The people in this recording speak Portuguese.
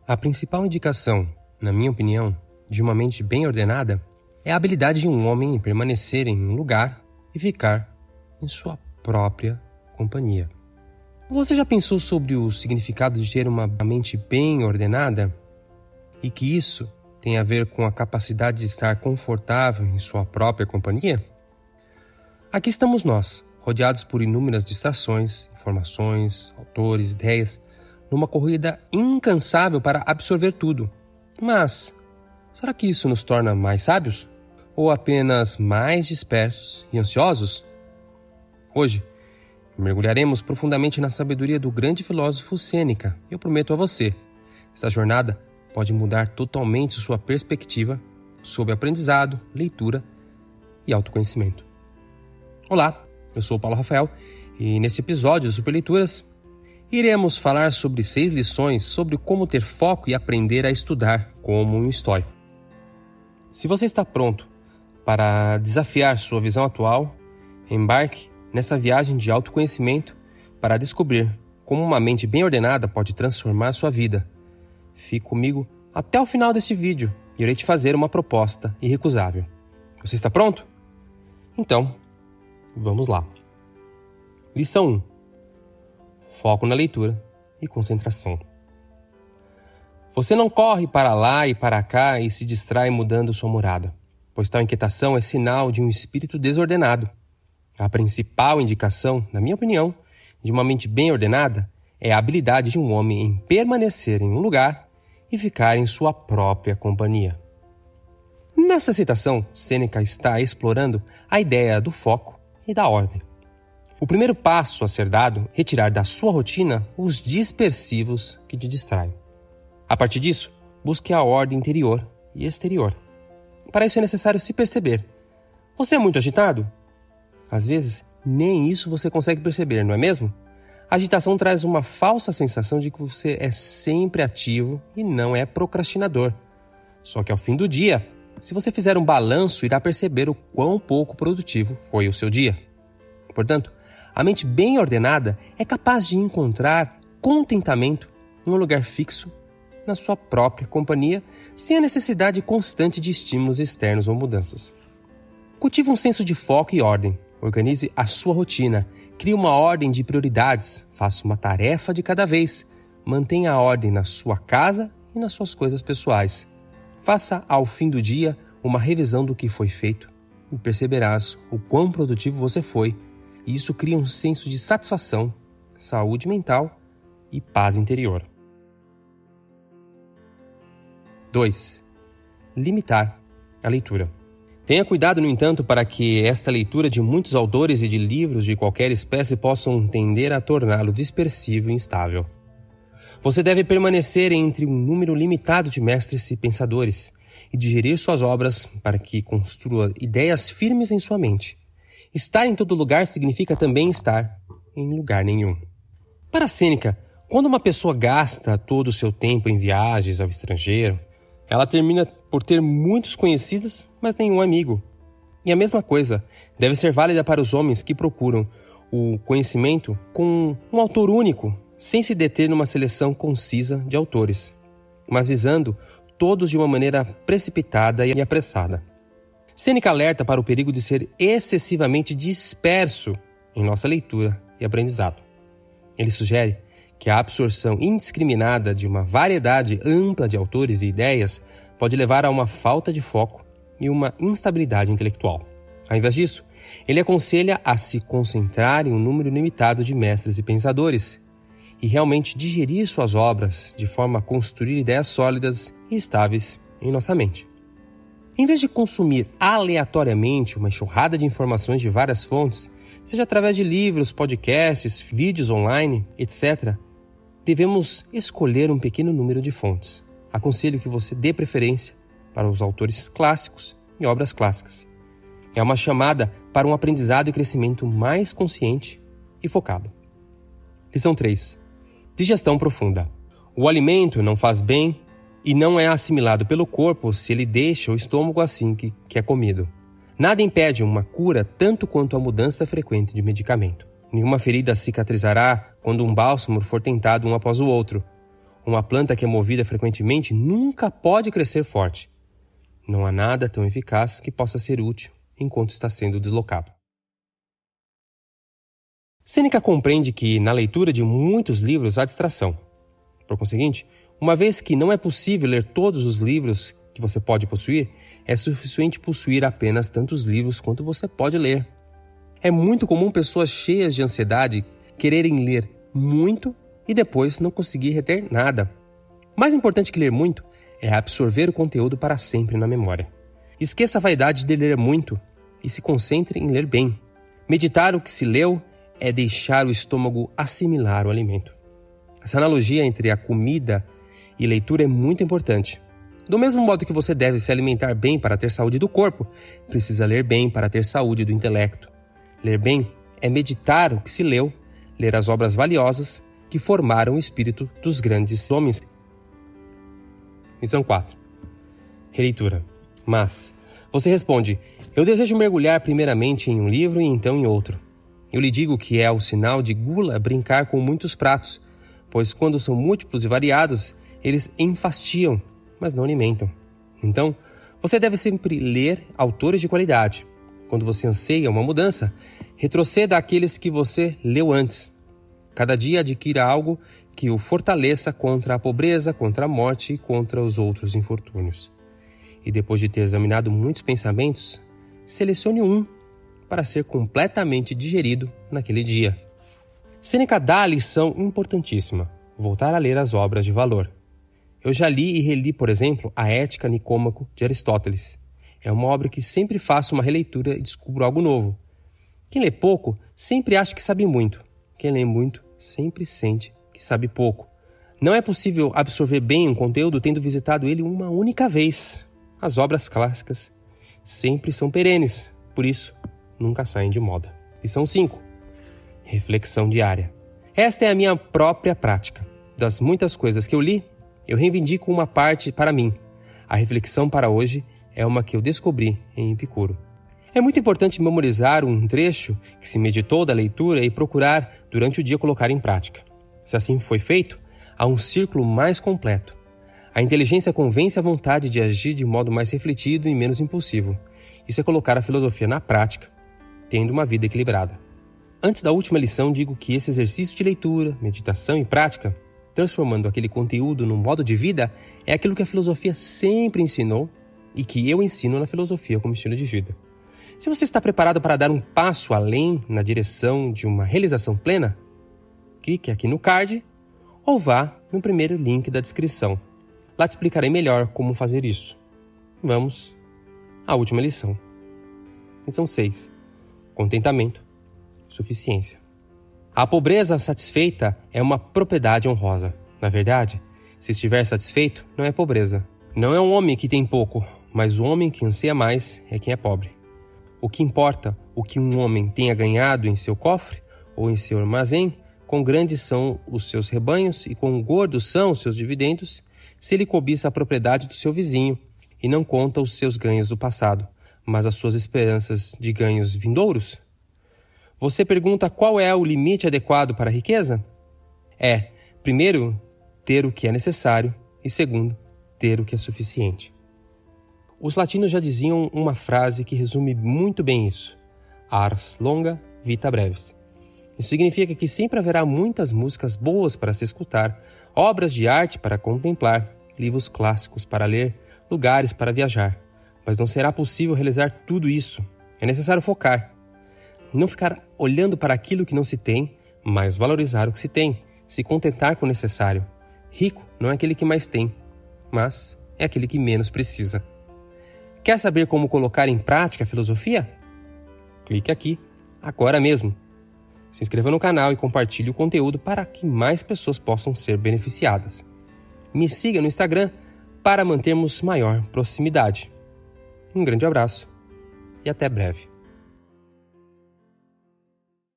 A principal indicação, na minha opinião, de uma mente bem ordenada é a habilidade de um homem em permanecer em um lugar e ficar em sua própria companhia. Você já pensou sobre o significado de ter uma mente bem ordenada? E que isso tem a ver com a capacidade de estar confortável em sua própria companhia? Aqui estamos nós, rodeados por inúmeras distrações, informações, autores, ideias, numa corrida incansável para absorver tudo. Mas, será que isso nos torna mais sábios? Ou apenas mais dispersos e ansiosos? Hoje, mergulharemos profundamente na sabedoria do grande filósofo Sêneca. Eu prometo a você, essa jornada pode mudar totalmente sua perspectiva sobre aprendizado, leitura e autoconhecimento. Olá, eu sou o Paulo Rafael e neste episódio do Superleituras iremos falar sobre 6 lições sobre como ter foco e aprender a estudar como um estoico. Se você está pronto para desafiar sua visão atual, embarque nessa viagem de autoconhecimento para descobrir como uma mente bem ordenada pode transformar sua vida. Fique comigo até o final deste vídeo e irei te fazer uma proposta irrecusável. Você está pronto? Então, vamos lá. Lição 1. Foco na leitura e concentração. Você não corre para lá e para cá e se distrai mudando sua morada, pois tal inquietação é sinal de um espírito desordenado. A principal indicação, na minha opinião, de uma mente bem ordenada é a habilidade de um homem em permanecer em um lugar e ficar em sua própria companhia. Nessa citação, Sêneca está explorando a ideia do foco e da ordem. O primeiro passo a ser dado é retirar da sua rotina os dispersivos que te distraem. A partir disso, busque a ordem interior e exterior. Para isso é necessário se perceber. Você é muito agitado? Às vezes, nem isso você consegue perceber, não é mesmo? A agitação traz uma falsa sensação de que você é sempre ativo e não é procrastinador. Só que ao fim do dia, se você fizer um balanço, irá perceber o quão pouco produtivo foi o seu dia. Portanto, a mente bem ordenada é capaz de encontrar contentamento em um lugar fixo, na sua própria companhia, sem a necessidade constante de estímulos externos ou mudanças. Cultive um senso de foco e ordem. Organize a sua rotina. Crie uma ordem de prioridades. Faça uma tarefa de cada vez. Mantenha a ordem na sua casa e nas suas coisas pessoais. Faça, ao fim do dia, uma revisão do que foi feito e perceberás o quão produtivo você foi. E isso cria um senso de satisfação, saúde mental e paz interior. 2. Limitar a leitura. Tenha cuidado, no entanto, para que esta leitura de muitos autores e de livros de qualquer espécie possam tender a torná-lo dispersivo e instável. Você deve permanecer entre um número limitado de mestres e pensadores e digerir suas obras para que construa ideias firmes em sua mente. Estar em todo lugar significa também estar em lugar nenhum. Para Sêneca, quando uma pessoa gasta todo o seu tempo em viagens ao estrangeiro, ela termina por ter muitos conhecidos, mas nenhum amigo. E a mesma coisa deve ser válida para os homens que procuram o conhecimento com um autor único, sem se deter numa seleção concisa de autores, mas visando todos de uma maneira precipitada e apressada. Sêneca alerta para o perigo de ser excessivamente disperso em nossa leitura e aprendizado. Ele sugere que a absorção indiscriminada de uma variedade ampla de autores e ideias pode levar a uma falta de foco e uma instabilidade intelectual. Ao invés disso, ele aconselha a se concentrar em um número limitado de mestres e pensadores e realmente digerir suas obras de forma a construir ideias sólidas e estáveis em nossa mente. Em vez de consumir aleatoriamente uma enxurrada de informações de várias fontes, seja através de livros, podcasts, vídeos online, etc., devemos escolher um pequeno número de fontes. Aconselho que você dê preferência para os autores clássicos e obras clássicas. É uma chamada para um aprendizado e crescimento mais consciente e focado. Lição 3. Digestão profunda. O alimento não faz bem e não é assimilado pelo corpo se ele deixa o estômago assim que é comido. Nada impede uma cura tanto quanto a mudança frequente de medicamento. Nenhuma ferida cicatrizará quando um bálsamo for tentado um após o outro. Uma planta que é movida frequentemente nunca pode crescer forte. Não há nada tão eficaz que possa ser útil enquanto está sendo deslocado. Sêneca compreende que, na leitura de muitos livros, há distração. Por conseguinte, uma vez que não é possível ler todos os livros que você pode possuir, é suficiente possuir apenas tantos livros quanto você pode ler. É muito comum pessoas cheias de ansiedade quererem ler muito e depois não conseguir reter nada. Mais importante que ler muito é absorver o conteúdo para sempre na memória. Esqueça a vaidade de ler muito e se concentre em ler bem. Meditar o que se leu é deixar o estômago assimilar o alimento. Essa analogia entre a comida e leitura é muito importante. Do mesmo modo que você deve se alimentar bem para ter saúde do corpo, precisa ler bem para ter saúde do intelecto. Ler bem é meditar o que se leu, ler as obras valiosas que formaram o espírito dos grandes homens. Lição 4. Releitura. Mas você responde: eu desejo mergulhar primeiramente em um livro e então em outro. Eu lhe digo que é o sinal de gula brincar com muitos pratos, pois quando são múltiplos e variados, eles enfastiam, mas não alimentam. Então, você deve sempre ler autores de qualidade. Quando você anseia uma mudança, retroceda àqueles que você leu antes. Cada dia adquira algo que o fortaleça contra a pobreza, contra a morte e contra os outros infortúnios. E depois de ter examinado muitos pensamentos, selecione um para ser completamente digerido naquele dia. Sêneca dá a lição importantíssima: voltar a ler as obras de valor. Eu já li e reli, por exemplo, a Ética Nicômaco de Aristóteles. É uma obra que sempre faço uma releitura e descubro algo novo. Quem lê pouco sempre acha que sabe muito. Quem lê muito sempre sente que sabe pouco. Não é possível absorver bem um conteúdo tendo visitado ele uma única vez. As obras clássicas sempre são perenes, por isso nunca saem de moda. Lição 5. Reflexão diária. Esta é a minha própria prática. Das muitas coisas que eu li, eu reivindico uma parte para mim. A reflexão para hoje é uma que eu descobri em Epicuro. É muito importante memorizar um trecho que se meditou da leitura e procurar, durante o dia, colocar em prática. Se assim foi feito, há um círculo mais completo. A inteligência convence a vontade de agir de modo mais refletido e menos impulsivo. Isso é colocar a filosofia na prática, tendo uma vida equilibrada. Antes da última lição, digo que esse exercício de leitura, meditação e prática, transformando aquele conteúdo num modo de vida, é aquilo que a filosofia sempre ensinou e que eu ensino na filosofia como estilo de vida. Se você está preparado para dar um passo além na direção de uma realização plena, clique aqui no card ou vá no primeiro link da descrição. Lá te explicarei melhor como fazer isso. Vamos à última lição. Lição 6. Contentamento, suficiência. A pobreza satisfeita é uma propriedade honrosa. Na verdade, se estiver satisfeito, não é pobreza. Não é um homem que tem pouco, mas o homem que anseia mais é quem é pobre. O que importa o que um homem tenha ganhado em seu cofre ou em seu armazém, quão grandes são os seus rebanhos e quão gordos são os seus dividendos, se ele cobiça a propriedade do seu vizinho e não conta os seus ganhos do passado, mas as suas esperanças de ganhos vindouros? Você pergunta qual é o limite adequado para a riqueza? É, primeiro, ter o que é necessário e, segundo, ter o que é suficiente. Os latinos já diziam uma frase que resume muito bem isso: ars longa, vita brevis. Isso significa que sempre haverá muitas músicas boas para se escutar, obras de arte para contemplar, livros clássicos para ler, lugares para viajar. Mas não será possível realizar tudo isso. É necessário focar. Não ficar olhando para aquilo que não se tem, mas valorizar o que se tem, se contentar com o necessário. Rico não é aquele que mais tem, mas é aquele que menos precisa. Quer saber como colocar em prática a filosofia? Clique aqui, agora mesmo. Se inscreva no canal e compartilhe o conteúdo para que mais pessoas possam ser beneficiadas. Me siga no Instagram para mantermos maior proximidade. Um grande abraço e até breve.